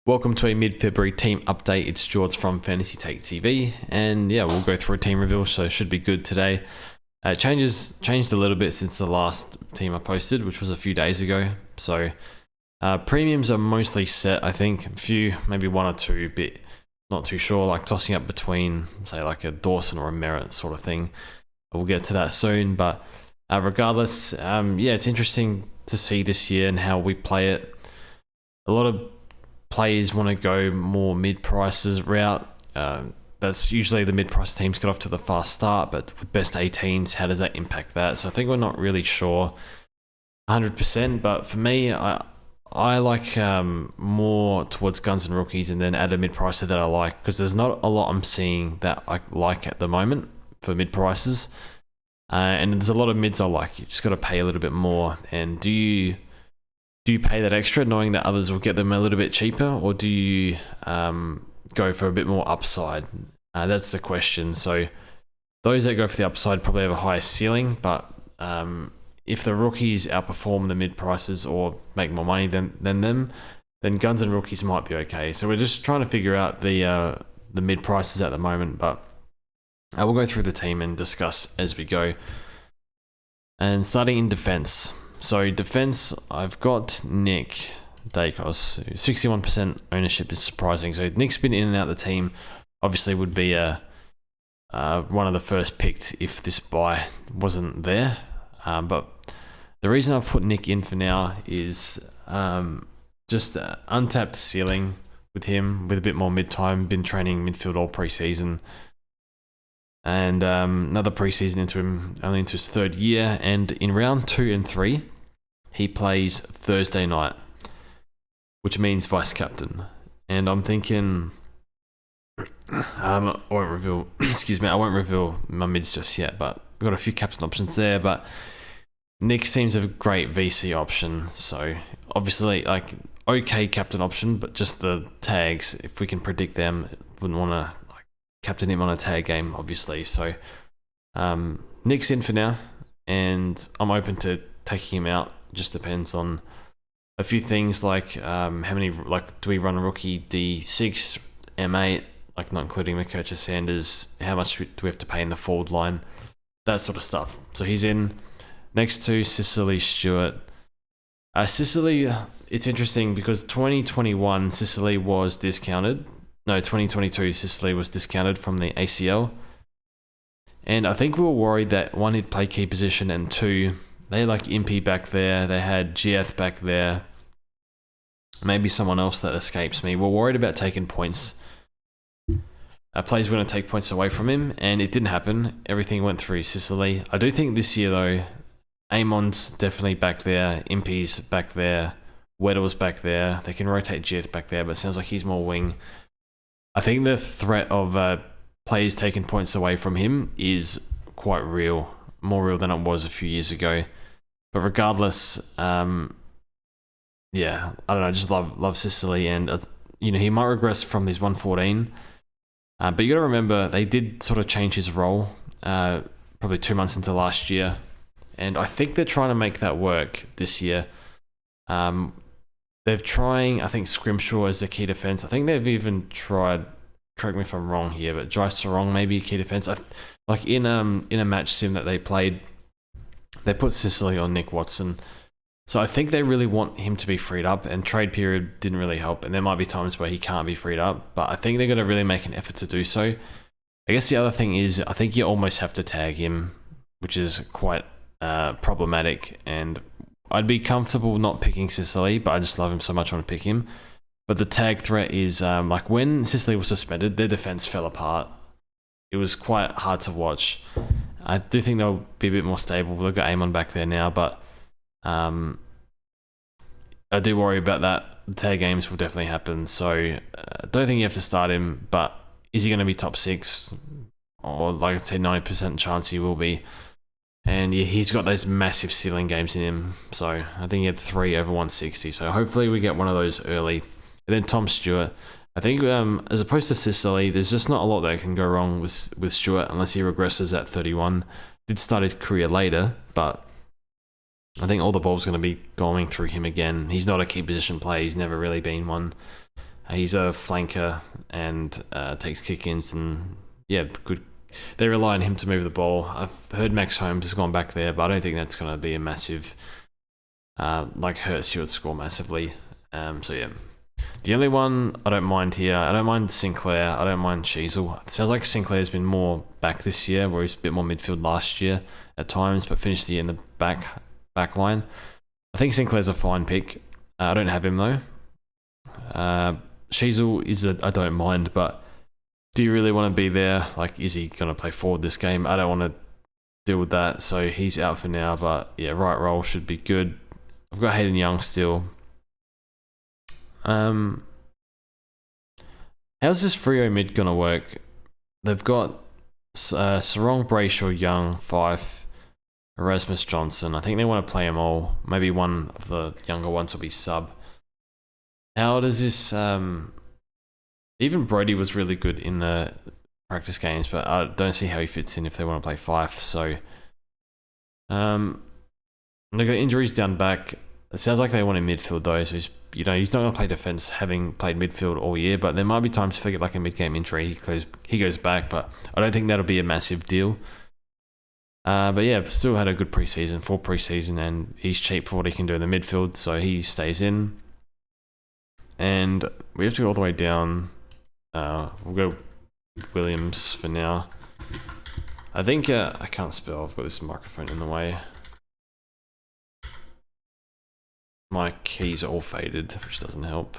Welcome to a mid-February team update. It's George from Fantasy Take TV, and yeah, we'll go through a team reveal, so it should be good today. Changed a little bit since the last team I posted, which was a few days ago. So premiums are mostly set, I think. A few, maybe one or two, bit not too sure, like tossing up between, say, like a Dawson or a Merritt sort of thing. We'll get to that soon, but regardless, yeah, it's interesting to see this year and how we play it. A lot of players want to go more mid-prices route. That's usually the mid-price teams get off to the fast start, but with best 18s, how does that impact that? So I think we're not really sure 100%, but for me, I like more towards guns and rookies and then add a mid-pricer that I like, because there's not a lot I'm seeing that I like at the moment for mid-prices. And there's a lot of mids I like. You just got to pay a little bit more. And do you pay that extra knowing that others will get them a little bit cheaper, or do you go for a bit more upside? That's the question. So those that go for the upside probably have a higher ceiling, but if the rookies outperform the mid prices or make more money than them, then guns and rookies might be okay. So we're just trying to figure out the mid prices at the moment, but we'll go through the team and discuss as we go. And starting in defense. So defense, I've got Nick Dacos. 61% ownership is surprising. So Nick's been in and out of the team. Obviously would be one of the first picked if this buy wasn't there. But the reason I've put Nick in for now is just untapped ceiling with him, with a bit more mid-time. Been training midfield all pre-season. And another preseason into him, only into his third year. And in round 2 and 3, he plays Thursday night, which means vice captain. And I'm thinking, I won't reveal. Excuse me, I won't reveal my mids just yet. But we've got a few captain options there. But Nick seems a great VC option. So obviously, like okay captain option, but just the tags. If we can predict them, wouldn't want to captain him on a tag game, obviously. So Nick's in for now, and I'm open to taking him out. Just depends on a few things, like how many, like do we run rookie D6, M8, like not including McKercher Sanders, how much do we have to pay in the forward line, that sort of stuff. So he's in next to Sicily Stewart. Sicily, it's interesting because 2021 Sicily was discounted. No, 2022 Sicily was discounted from the ACL. And I think we were worried that one, he'd play key position, and two, they had like Impey back there, they had GF back there, maybe someone else that escapes me. We're worried about taking points. Players were going to take points away from him, and it didn't happen. Everything went through Sicily. I do think this year though, Amon's definitely back there, Impey's back there, Weddle's back there. They can rotate GF back there, but it sounds like he's more wing. I think the threat of players taking points away from him is quite real, more real than it was a few years ago. But regardless, yeah, I don't know, I just love Sicily, and he might regress from his 114. But you got to remember, they did sort of change his role probably 2 months into last year, and I think they're trying to make that work this year. They're trying, I think, Scrimshaw as a key defense. I think they've even tried, correct me if I'm wrong here, but Jai Sarong maybe a key defense. Like in a match sim that they played, they put Sicily on Nick Watson. So I think they really want him to be freed up, and trade period didn't really help. And there might be times where he can't be freed up, but I think they're going to really make an effort to do so. I guess the other thing is, I think you almost have to tag him, which is quite problematic, and I'd be comfortable not picking Sicily, but I just love him so much I want to pick him. But the tag threat is, like when Sicily was suspended, their defense fell apart. It was quite hard to watch. I do think they'll be a bit more stable. They've got Amon back there now, but I do worry about that. The tag games will definitely happen, so I don't think you have to start him, but is he going to be top 6? Or like I said, 90% chance he will be. And yeah, he's got those massive ceiling games in him. So I think he had 3 over 160. So hopefully we get one of those early. And then Tom Stewart. I think as opposed to Sicily, there's just not a lot that can go wrong with Stewart unless he regresses at 31. Did start his career later, but I think all the ball's going to be going through him again. He's not a key position player. He's never really been one. He's a flanker and takes kick-ins, and yeah, good. They rely on him to move the ball. I've heard Max Holmes has gone back there, but I don't think that's going to be a massive, like hurt Stewart's score massively. So yeah. The only one I don't mind here, I don't mind Sinclair, I don't mind Sheasel. It sounds like Sinclair's been more back this year, where he's a bit more midfield last year at times, but finished the year in the back line. I think Sinclair's a fine pick. I don't have him though. Sheasel is I don't mind, but do you really want to be there? Like, is he going to play forward this game? I don't want to deal with that, so he's out for now, but yeah, right role should be good. I've got Hayden Young still. How's this Freo mid gonna work? They've got Sarong, Brayshaw, Young, Fife, Erasmus Johnson. I think they want to play them all. Maybe one of the younger ones will be sub. How does this... even Brody was really good in the practice games, but I don't see how he fits in if they want to play Fife. So they've got injuries down back. It sounds like they want him midfield though, so he's not going to play defense having played midfield all year, but there might be times if they get like a mid-game injury, he goes back, but I don't think that'll be a massive deal. But yeah, still had a good preseason, full preseason, and he's cheap for what he can do in the midfield, so he stays in. And we have to go all the way down. We'll go Williams for now. I think, I can't spell, I've got this microphone in the way. My keys are all faded, which doesn't help.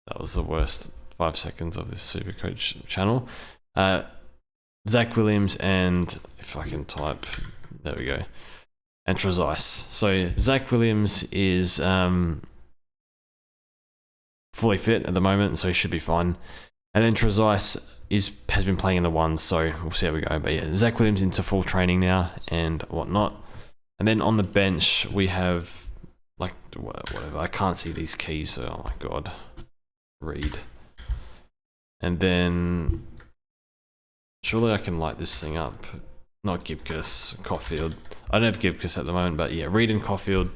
That was the worst 5 seconds of this SuperCoach channel. Zach Williams and, if I can type, there we go, and Trezise. So Zach Williams is fully fit at the moment, so he should be fine. And then Trezise has been playing in the ones, so we'll see how we go. But yeah, Zach Williams into full training now and whatnot. And then on the bench, we have... like, whatever, I can't see these keys, so, oh my god. Read. And then... surely I can light this thing up. Not Gibcus, Caulfield. I don't have Gibcus at the moment, but yeah, Reed and Caulfield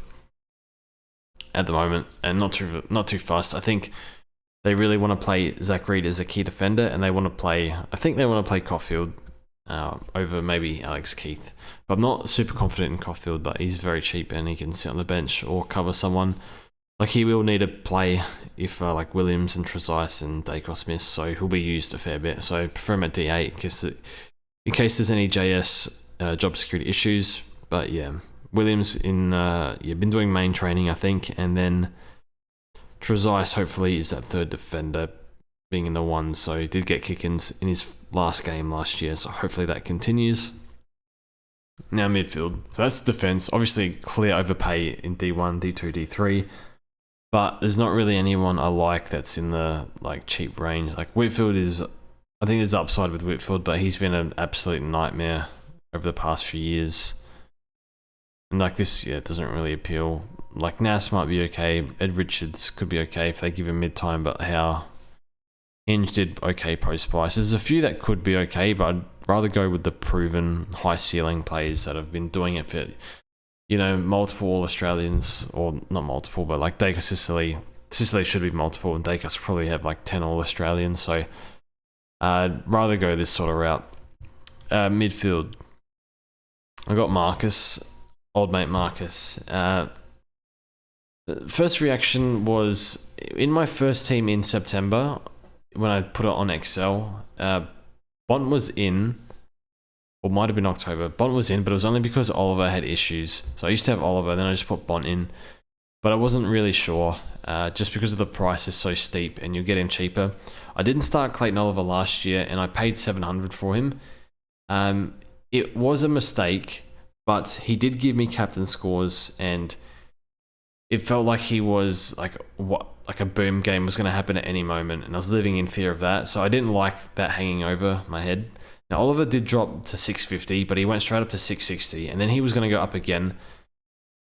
at the moment, and not too fast. I think they really want to play Zach Reed as a key defender, and they want to play... I think they want to play Caulfield over maybe Alex Keith. But I'm not super confident in Caulfield, but he's very cheap and he can sit on the bench or cover someone. Like, he will need to play if like Williams and Trezise and Dacos miss, so he'll be used a fair bit. So I prefer him at D8 in case there's any JS job security issues. But yeah, Williams been doing main training, I think, and then Trezise hopefully is that third defender, being in the one, so he did get kick-ins in his last game last year, so hopefully that continues. Now midfield, so that's defense. Obviously clear overpay in D1, D2, D3, but there's not really anyone I like that's in the like cheap range. Like Whitfield is, I think there's upside with Whitfield, but he's been an absolute nightmare over the past few years. And like this, yeah, it doesn't really appeal. Like Nas might be okay, Ed Richards could be okay if they give him mid-time, but how... Hinge did okay post-buy. So there's a few that could be okay, but I'd rather go with the proven high ceiling players that have been doing it for, multiple All-Australians, or not multiple, but like Dacos Sicily. Sicily should be multiple, and Dacos probably have like 10 All-Australians, so I'd rather go this sort of route. Midfield. I got Marcus, old mate Marcus. First reaction was, in my first team in September, when I put it on Excel, Bont was in, or might have been October. Bont was in, but it was only because Oliver had issues. So I used to have Oliver, then I just put Bont in, but I wasn't really sure, just because of the price is so steep and you'll get him cheaper. I didn't start Clayton Oliver last year, and I paid 700 for him. It was a mistake, but he did give me captain scores, and it felt like he was like a boom game was going to happen at any moment, and I was living in fear of that, so I didn't like that hanging over my head. Now Oliver did drop to 650, but he went straight up to 660, and then he was going to go up again,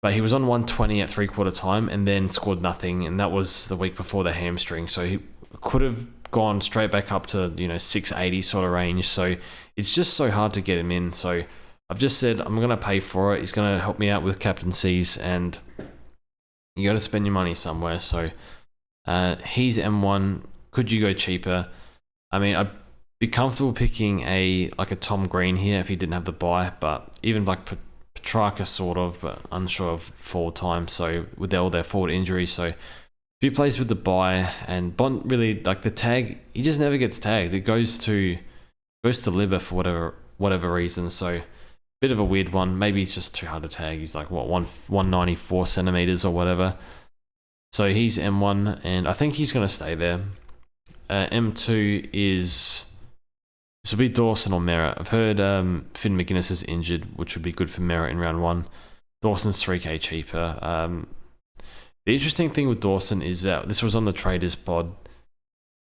but he was on 120 at 3/4 time and then scored nothing, and that was the week before the hamstring, so he could have gone straight back up to 680 sort of range. So it's just so hard to get him in, so I've just said I'm going to pay for it. He's going to help me out with captaincies, and you got to spend your money somewhere. So He's M1. Could you go cheaper? I mean, I'd be comfortable picking a Tom Green here if he didn't have the bye, but even like Petrarca sort of, but unsure of forward time. So with all their forward injuries, so if he plays with the bye and Bond really like the tag, he just never gets tagged. It goes to Libba for whatever reason. So bit of a weird one. Maybe it's just too hard to tag. He's like 194 centimeters or whatever. So he's M1, and I think he's going to stay there. M2 is this will be Dawson or Merritt. I've heard Finn McGuinness is injured, which would be good for Merritt in round 1. Dawson's 3k cheaper. The interesting thing with Dawson is that this was on the Traders pod.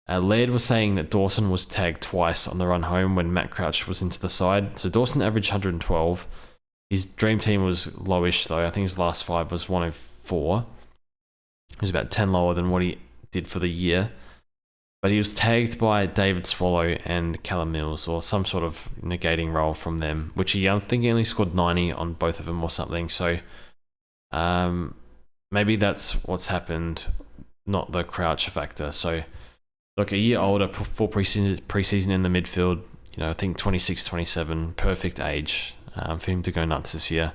Laird was saying that Dawson was tagged twice on the run home when Matt Crouch was into the side. So Dawson averaged 112. His dream team was lowish though. I think his last 5 was 104. It was about 10 lower than what he did for the year. But he was tagged by David Swallow and Callum Mills, or some sort of negating role from them, which I think he only scored 90 on both of them or something. So maybe that's what's happened, not the Crouch factor. So look, a year older, full preseason in the midfield, I think 26, 27, perfect age for him to go nuts this year.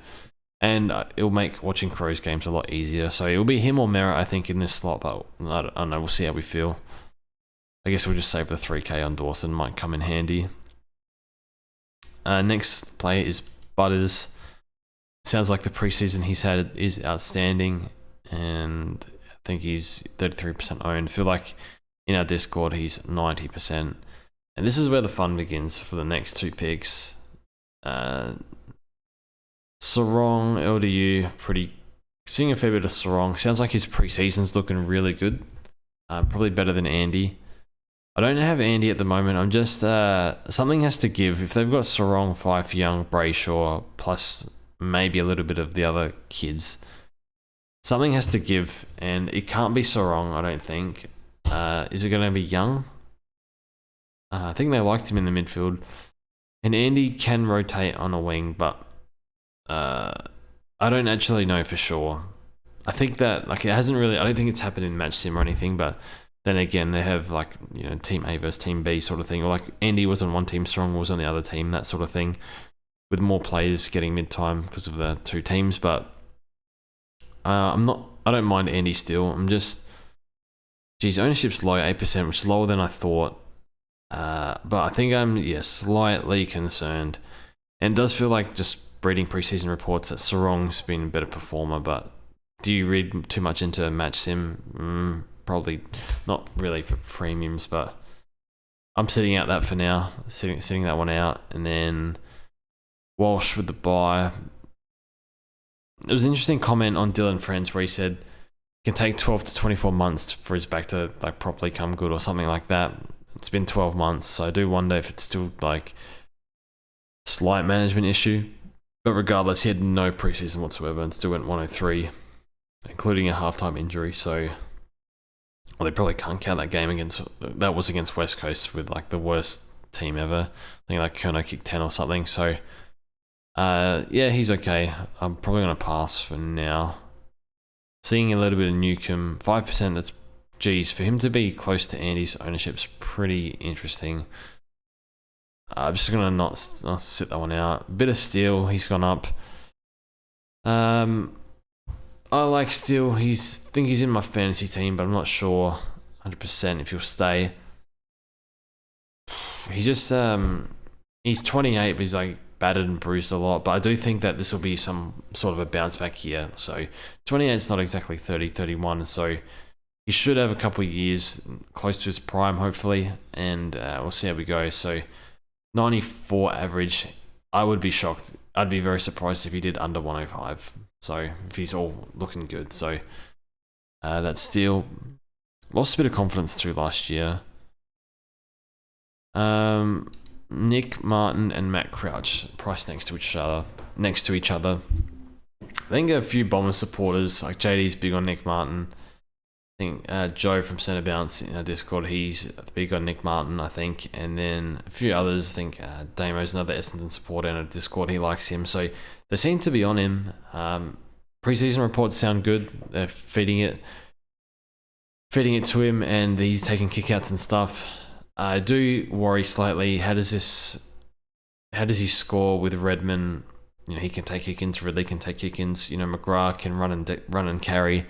And it'll make watching Crows games a lot easier. So it'll be him or Merritt, I think, in this slot, but I don't know. We'll see how we feel. I guess we'll just save the 3k on Dawson. Might come in handy. Next player is Butters. Sounds like the preseason he's had is outstanding. And I think he's 33% owned. I feel like in our Discord, he's 90%. And this is where the fun begins for the next 2 picks. Sarong, LDU, seeing a fair bit of Sarong. Sounds like his preseason's looking really good. Probably better than Andy. I don't have Andy at the moment. I'm just, something has to give. If they've got Sarong, Fife, Young, Brayshaw, plus maybe a little bit of the other kids, something has to give, and it can't be Sarong, I don't think. Is it going to be Young? I think they liked him in the midfield. And Andy can rotate on a wing, but I don't actually know for sure. I think that it hasn't really. I don't think it's happened in match sim or anything. But then again, they have team A versus team B sort of thing, or like Andy was on one team, Strong was on the other team, that sort of thing, with more players getting mid time because of the 2 teams. But I don't mind Andy still. I'm just, ownership's low, 8%, which is lower than I thought. But I think I'm slightly concerned, and it does feel like just reading preseason reports that Sarong's been a better performer. But do you read too much into match sim? Probably not really for premiums, but I'm sitting out that for now. Sitting that one out, and then Walsh with the bye. There was an interesting comment on Dylan Friends where he said it can take 12 to 24 months for his back to properly come good or something like that. It's been 12 months, so I do wonder if it's still slight management issue. But regardless, he had no preseason whatsoever and still went 103, including a halftime injury. So, they probably can't count that game that was against West Coast with the worst team ever. I think Kerno kicked 10 or something. So, he's okay. I'm probably going to pass for now. Seeing a little bit of Newcomb, 5%, that's, for him to be close to Andy's ownership's pretty interesting. I'm just going to not sit that one out. Bit of Steele, he's gone up. I like Steele. Think he's in my fantasy team, but I'm not sure 100% if he'll stay. He's just, he's 28, but he's battered and bruised a lot. But I do think that this will be some sort of a bounce back year. So 28 is not exactly 30, 31. So he should have a couple of years close to his prime, hopefully. And we'll see how we go. So 94 average, I would be shocked. I'd be very surprised if he did under 105. So if he's all looking good. So that's Steele. Lost a bit of confidence through last year. Nick Martin and Matt Crouch priced next to each other. I think a few Bombers supporters, like JD's big on Nick Martin. I think Joe from Centre Bounce in our Discord, he's big on Nick Martin, I think. And then a few others, I think Damo's another Essendon supporter in a Discord, he likes him. So they seem to be on him. Preseason reports sound good. They're feeding it. feeding it to him, and he's taking kickouts and stuff. I do worry slightly. How does he score with Redmond? You know, he can take kick-ins, Ridley can take kick-ins, you know, McGrath can run and carry.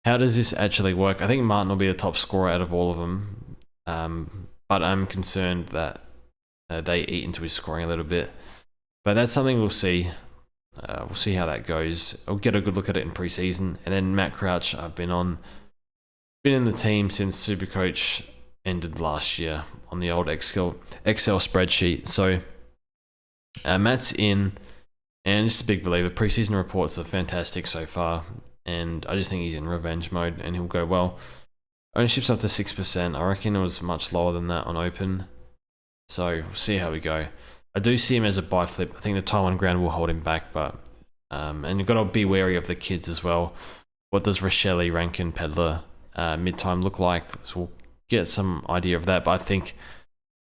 How does this actually work? I think Martin will be the top scorer out of all of them, but I'm concerned that they eat into his scoring a little bit. But that's something we'll see. We'll see how that goes. I'll get a good look at it in preseason. And then Matt Crouch, I've been in the team since SuperCoach ended last year on the old Excel spreadsheet. So Matt's in, and just a big believer. Preseason reports are fantastic so far, and I just think he's in revenge mode and he'll go well. Ownership's up to 6%. I reckon it was much lower than that on open. So we'll see how we go. I do see him as a buy flip. I think the time on ground will hold him back, but and you've got to be wary of the kids as well. What does Rochelle, Rankin, Pedler mid-time look like? So we'll get some idea of that, but I think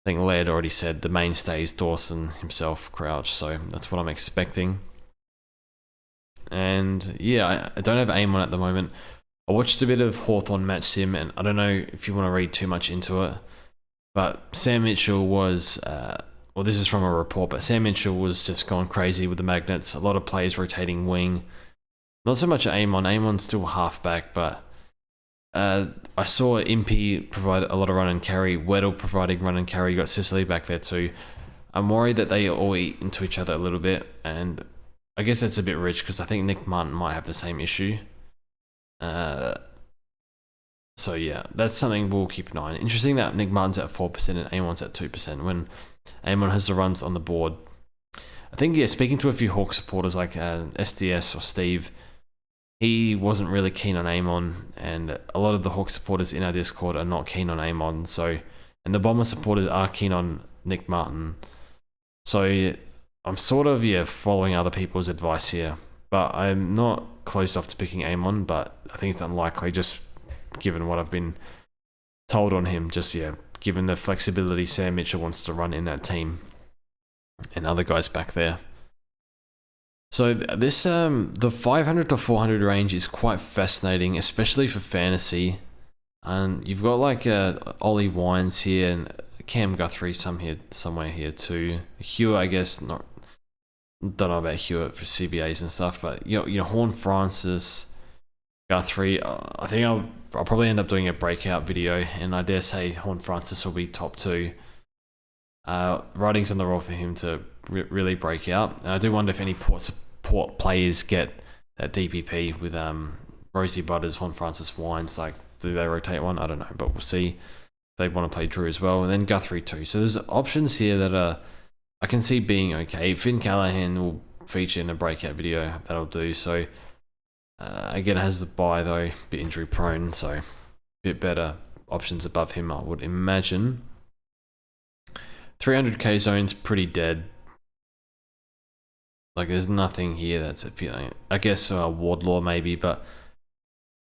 Laird already said the mainstay is Dawson himself, Crouch, so that's what I'm expecting. And yeah, I don't have aim on at the moment. I watched a bit of Hawthorn match sim, and I don't know if you want to read too much into it, but Sam Mitchell was, well, this is from a report, but Sam Mitchell was just going crazy with the magnets. A lot of players rotating wing. Not so much Amon's still halfback, but I saw Impey provide a lot of run and carry. Weddle providing run and carry. You got Sicily back there too. I'm worried that they all eat into each other a little bit, and I guess that's a bit rich because I think Nick Martin might have the same issue. So yeah, that's something we'll keep an eye on. Interesting that Nick Martin's at 4% and Amon's at 2% when Amon has the runs on the board. I think, yeah, speaking to a few Hawk supporters like SDS or Steve, he wasn't really keen on Amon, and a lot of the Hawk supporters in our Discord are not keen on Amon. So, and the Bomber supporters are keen on Nick Martin. So I'm sort of, following other people's advice here, but I'm not close off to picking Amon, but I think it's unlikely just given what I've been told on him. Just, given the flexibility Sam Mitchell wants to run in that team and other guys back there. So this, the 500 to 400 range is quite fascinating, especially for fantasy. And you've got like Ollie Wines here and Cam Guthrie somewhere here too. Hewitt, I guess, don't know about Hewitt for CBAs and stuff, but Horn Francis, Guthrie. I think I'll probably end up doing a breakout video, and I dare say Horn Francis will be top 2. Writing's on the roll for him to really break out. And I do wonder if any Port players get that DPP with Rosie Butters, Horn Francis, Wines. Like, do they rotate one? I don't know, but we'll see. If they want to play Drew as well, and then Guthrie too. So there's options here that I can see being okay. Finn Callahan will feature in a breakout video. That'll do. So again, it has the bye though, a bit injury prone, so a bit better options above him, I would imagine. 300k zone's pretty dead. Like, there's nothing here that's appealing. I guess Wardlaw maybe, but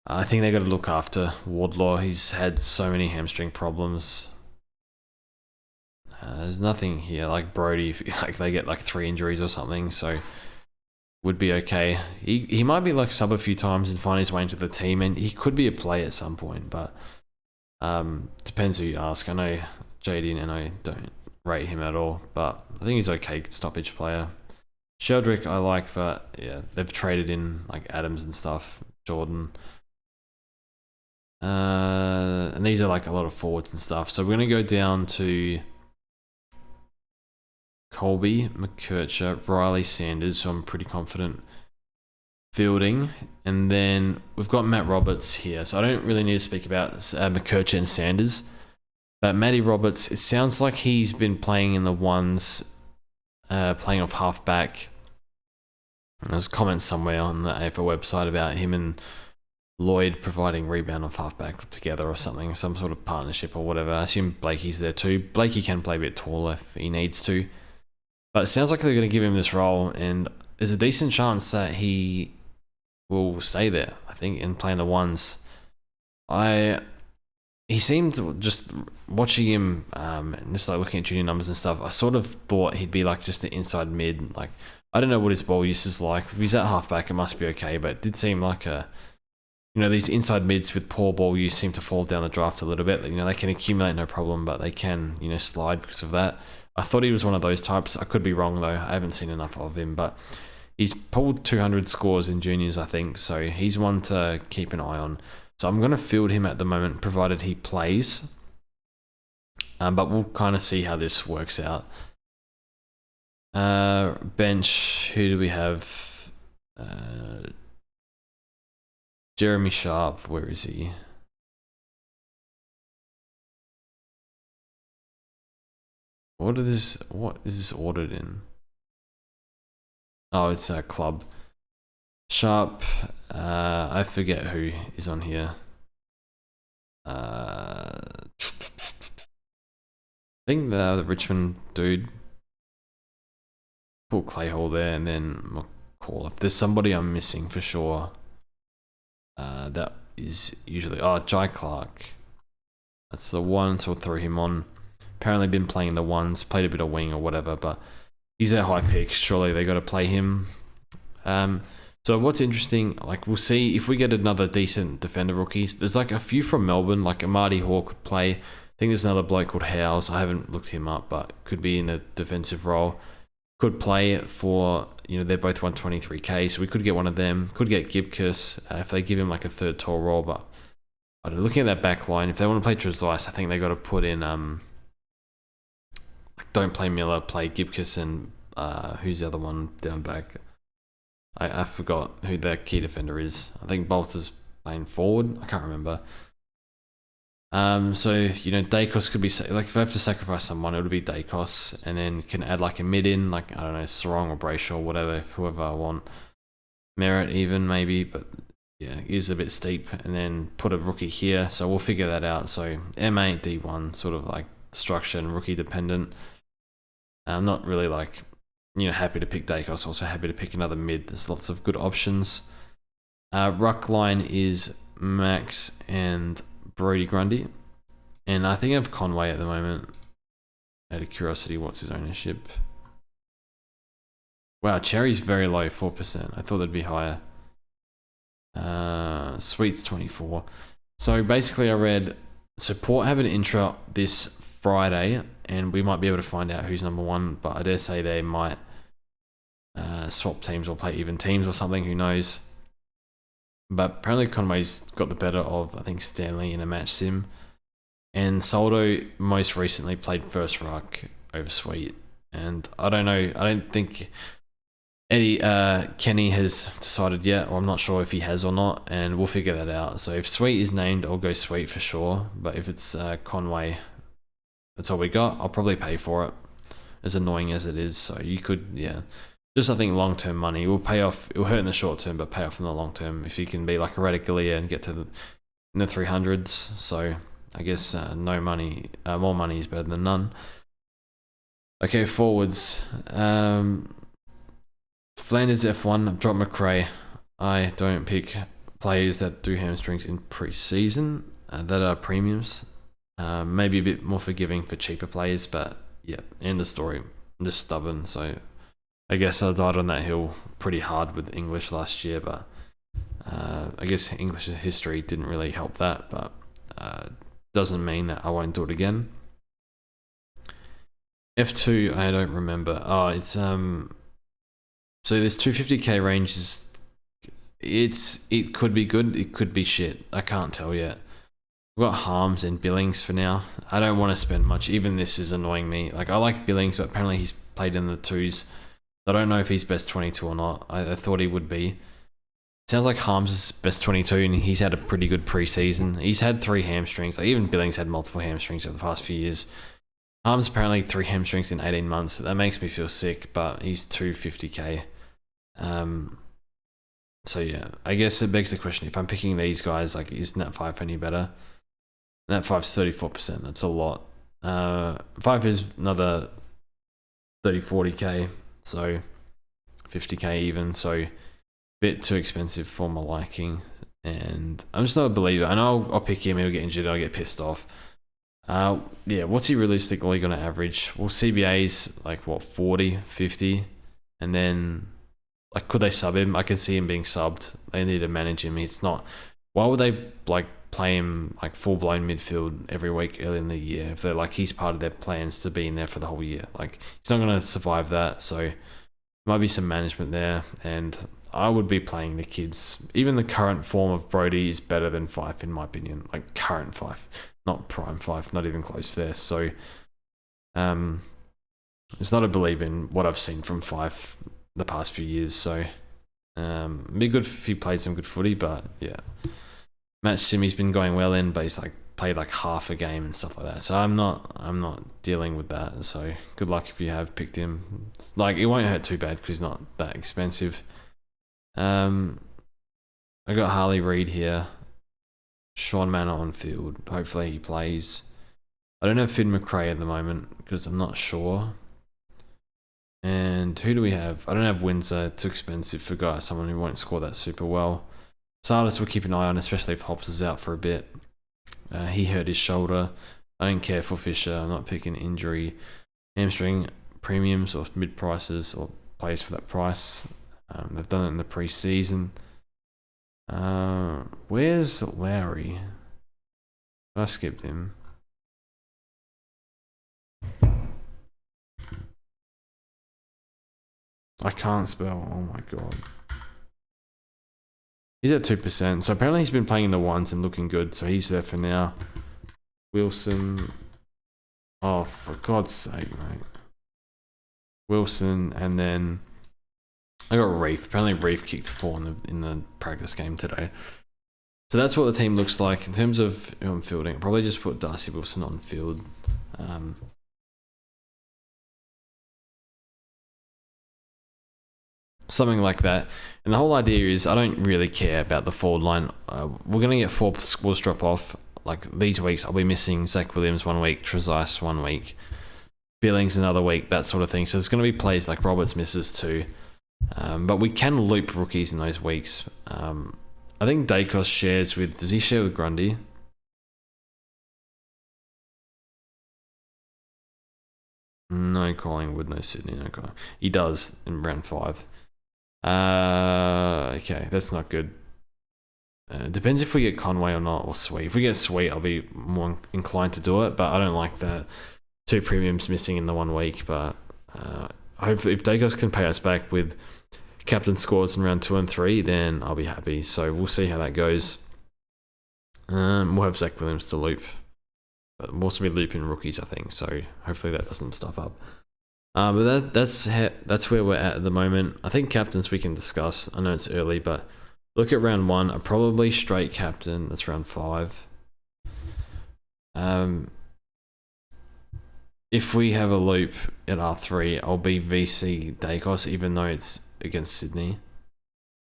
I think they got to look after Wardlaw. He's had so many hamstring problems. There's nothing here. Like Brody, like they get like 3 injuries or something, so would be okay. He might be like sub a few times and find his way into the team, and he could be a play at some point, but depends who you ask. I know JD and I don't rate him at all, but I think he's okay stoppage player. Sheldrick I like, but yeah, they've traded in like Adams and stuff, Jordan. And these are like a lot of forwards and stuff. So we're going to go down to Colby, McKercher, Riley, Sanders, who I'm pretty confident fielding. And then we've got Matt Roberts here. So I don't really need to speak about McKercher and Sanders. But Matty Roberts, it sounds like he's been playing in the ones, playing off halfback. There's comments somewhere on the AFL website about him and Lloyd providing rebound off halfback together or something, some sort of partnership or whatever. I assume Blakey's there too. Blakey can play a bit taller if he needs to. But it sounds like they're going to give him this role, and there's a decent chance that he will stay there, I think, and play in the ones. He seemed, just watching him, just like looking at junior numbers and stuff, I sort of thought he'd be like just the inside mid. Like, I don't know what his ball use is like. If he's at halfback, it must be okay, but it did seem like these inside mids with poor ball use seem to fall down the draft a little bit. They can accumulate no problem, but they can, slide because of that. I thought he was one of those types. I could be wrong though. I haven't seen enough of him, but he's pulled 200 scores in juniors, I think. So he's one to keep an eye on. So I'm going to field him at the moment, provided he plays. But we'll kind of see how this works out. Bench, who do we have? Jeremy Sharp, where is he? What is this ordered in? Oh, it's a club. Sharp, I forget who is on here. I think the Richmond dude. Put Clayhall there and then McCall. If there's somebody I'm missing for sure, that is usually Jai Clark. That's the one, so we'll throw him on. Apparently been playing the ones, played a bit of wing or whatever, but he's a high pick. Surely they got to play him. So what's interesting, we'll see if we get another decent defender rookies. There's a few from Melbourne, like Amadi Hawk could play. I think there's another bloke called Howes. I haven't looked him up, but could be in a defensive role. Could play for, they're both 123k, so we could get one of them. Could get Gibcus if they give him a third tall role, but looking at that back line, if they want to play Trezlice, I think they got to put in, don't play Miller, play Gibcus and who's the other one down back? I forgot who their key defender is. I think Bolter's playing forward. I can't remember. So Dacos could be if I have to sacrifice someone, it would be Dacos, and then can add a mid in, I don't know, Sarong or Brayshaw, whatever, whoever I want. Merritt even maybe, but yeah, it is a bit steep, and then put a rookie here. So we'll figure that out. So M8 D1 sort of structure and rookie dependent. I'm not really happy to pick Dacos. Also happy to pick another mid. There's lots of good options. Ruck line is Max and Brody Grundy, and I think I have Conway at the moment. Out of curiosity, what's his ownership? Wow, Cherry's very low, 4%. I thought that'd be higher. Sweet's 24. So basically, I read Port have an intro this Friday, and we might be able to find out who's number one. But I dare say they might swap teams or play even teams or something. Who knows? But apparently Conway's got the better of, I think, Stanley in a match sim. And Soldo most recently played first ruck over Sweet. And I don't know, I don't think Kenny has decided yet, or I'm not sure if he has or not, and we'll figure that out. So if Sweet is named, I'll go Sweet for sure. But if it's Conway, that's all we got. I'll probably pay for it, as annoying as it is. So you could, just I think long-term money. It will pay off. It will hurt in the short term, but pay off in the long term if you can be like a Radicalia and get to in the 300s. So I guess more money is better than none. Okay, forwards. Flanders F1. I've dropped McRae. I don't pick players that do hamstrings in pre-season that are premiums. Maybe a bit more forgiving for cheaper players, but yeah, end of story. I'm just stubborn, so I guess I died on that hill pretty hard with English last year, but I guess English history didn't really help that, but doesn't mean that I won't do it again. F2, I don't remember. Oh, it's so this 250k range is it could be good, it could be shit. I can't tell yet. We've got Harms and Billings for now. I don't want to spend much. Even this is annoying me. I like Billings, but apparently he's played in the twos. I don't know if he's best 22 or not. I thought he would be. Sounds like Harms is best 22, and he's had a pretty good preseason. He's had 3 hamstrings. Even Billings had multiple hamstrings over the past few years. Harms apparently 3 hamstrings in 18 months. That makes me feel sick, but he's 250k. So yeah, I guess it begs the question, if I'm picking these guys, is Nat 5 any better? Nat 5's 34%, that's a lot. 5 is another 30-40k, so 50k even, so a bit too expensive for my liking, and I'm just not a believer. I know I'll pick him, he'll get injured, I'll get pissed off. Yeah, what's he realistically going to average? Well, CBA's 40, 50, and then could they sub him? I can see him being subbed. They need to manage him. It's not why would they like play him like full blown midfield every week early in the year if they're like he's part of their plans to be in there for the whole year? Like he's not going to survive that. So might be some management there, and I would be playing the kids. Even the current form of Brody is better than Fife in my opinion. Like current Fife, not prime Fife, not even close there. So it's not a believe in what I've seen from Fife the past few years. So be good if he played some good footy, but yeah. Matt Simmy's been going well in, but he's like played like half a game and stuff like that. So I'm not dealing with that. So good luck if you have picked him. It's like it won't hurt too bad because he's not that expensive. I got Harley Reid here. Sean Manor on field. Hopefully he plays. I don't have Finn McRae at the moment because I'm not sure. And who do we have? I don't have Windsor. Too expensive for someone who won't score that super well. Sardis we'll keep an eye on, especially if Hobbs is out for a bit. He hurt his shoulder. I don't care for Fisher. I'm not picking injury. Hamstring premiums or mid prices or plays for that price. They've done it in the pre-season. Where's Lowry? I skipped him. I can't spell. Oh my god. He's at 2%. So apparently he's been playing in the ones and looking good. So he's there for now. Wilson. Oh, for God's sake, mate. Wilson, and then I got Reef. Apparently Reef kicked 4 in the practice game today. So that's what the team looks like in terms of who I'm fielding. I'll probably just put Darcy Wilson on field. Something like that. And the whole idea is I don't really care about the forward line. We're going to get 4 scores drop off. Like these weeks, I'll be missing Zach Williams 1 week, Trezise 1 week, Billings another week, that sort of thing. So there's going to be plays like Roberts misses too. But we can loop rookies in those weeks. I think Dacos shares with... Does he share with Grundy? No Collingwood, no Sydney, no Collingwood. He does in round 5. Okay, that's not good. Depends if we get Conway or not, or Sweet. If we get Sweet, I'll be more inclined to do it, but I don't like the 2 premiums missing in the 1 week. But hopefully, if Dacos can pay us back with captain scores in round 2 and 3, then I'll be happy. So we'll see how that goes. We'll have Zach Williams to loop, but we'll also be looping rookies, I think. So hopefully that doesn't stuff up. But that's where we're at the moment. I think captains we can discuss. I know it's early, but look at round 1. I'm probably straight captain. That's round 5. If we have a loop at R3, I'll be VC Dacos, even though it's against Sydney.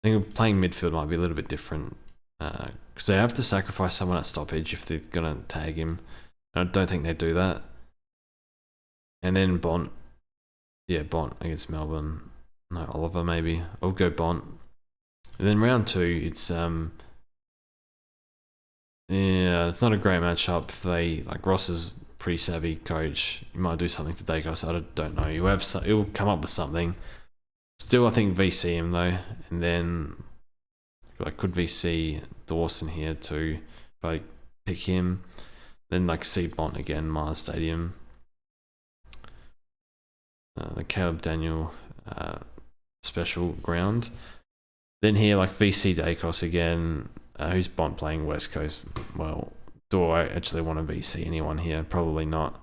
I think playing midfield might be a little bit different because they have to sacrifice someone at stoppage if they're gonna tag him. I don't think they do that. And then Bont. Yeah, Bont against Melbourne. No, Oliver maybe. I'll go Bont. And then round 2, it's yeah, it's not a great matchup. If they like Ross is pretty savvy coach. You might do something to Dacos. I don't know. He'll come up with something. Still, I think VC him though, and then I could VC Dawson here too. If I pick him, then like C Bont again, Mars Stadium. The Caleb Daniel special ground. Then here, like VC Dacos again. Who's Bont playing West Coast? Well, do I actually want to VC anyone here? Probably not.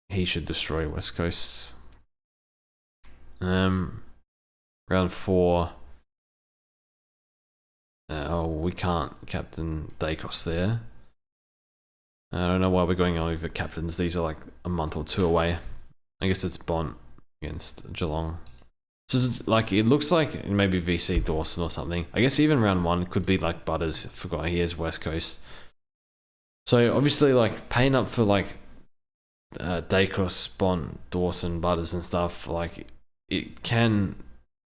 He should destroy West Coast. Round 4. We can't captain Dacos there. I don't know why we're going on over captains. These are like a month or 2 away. I guess it's Bont against Geelong. So it's like it looks like maybe VC Dawson or something. I guess even round 1 could be like Butters. I forgot he is West Coast. So obviously like paying up for like Dacos, Bont, Dawson, Butters and stuff, like it can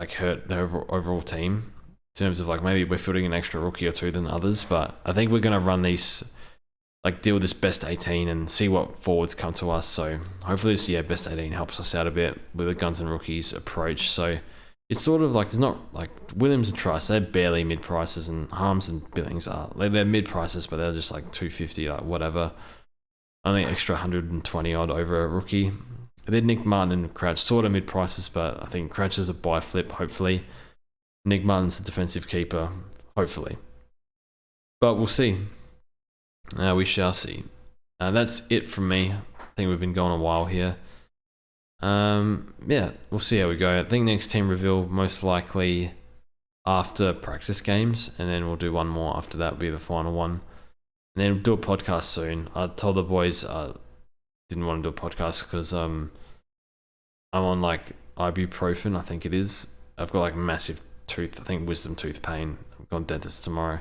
like hurt the overall team in terms of like maybe we're fielding an extra rookie or 2 than others. But I think we're gonna run these, like deal with this best 18 and see what forwards come to us. So hopefully this best 18 helps us out a bit with the guns and rookies approach. So it's sort of like, there's not like Williams and Trice, they're barely mid prices, and Harms and Billings are, they're mid prices, but they're just like 250, like whatever. Only extra 120 odd over a rookie. Then Nick Martin and Crouch, sort of mid prices, but I think Crouch is a buy flip, hopefully. Nick Martin's a defensive keeper, hopefully. But we'll see. We shall see. That's it from me. I think we've been going a while here. Yeah, we'll see how we go. I think next team reveal most likely after practice games, and then we'll do one more after that, will be the final one. And then we'll do a podcast soon. I told the boys I didn't want to do a podcast because I'm on like ibuprofen, I think it is. I've got like massive tooth, I think wisdom tooth pain. I'm going to dentist tomorrow.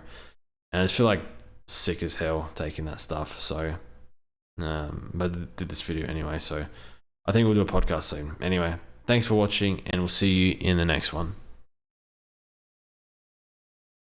And I just feel like sick as hell taking that stuff. So, but I did this video anyway, so I think we'll do a podcast soon. Anyway, thanks for watching, and we'll see you in the next one.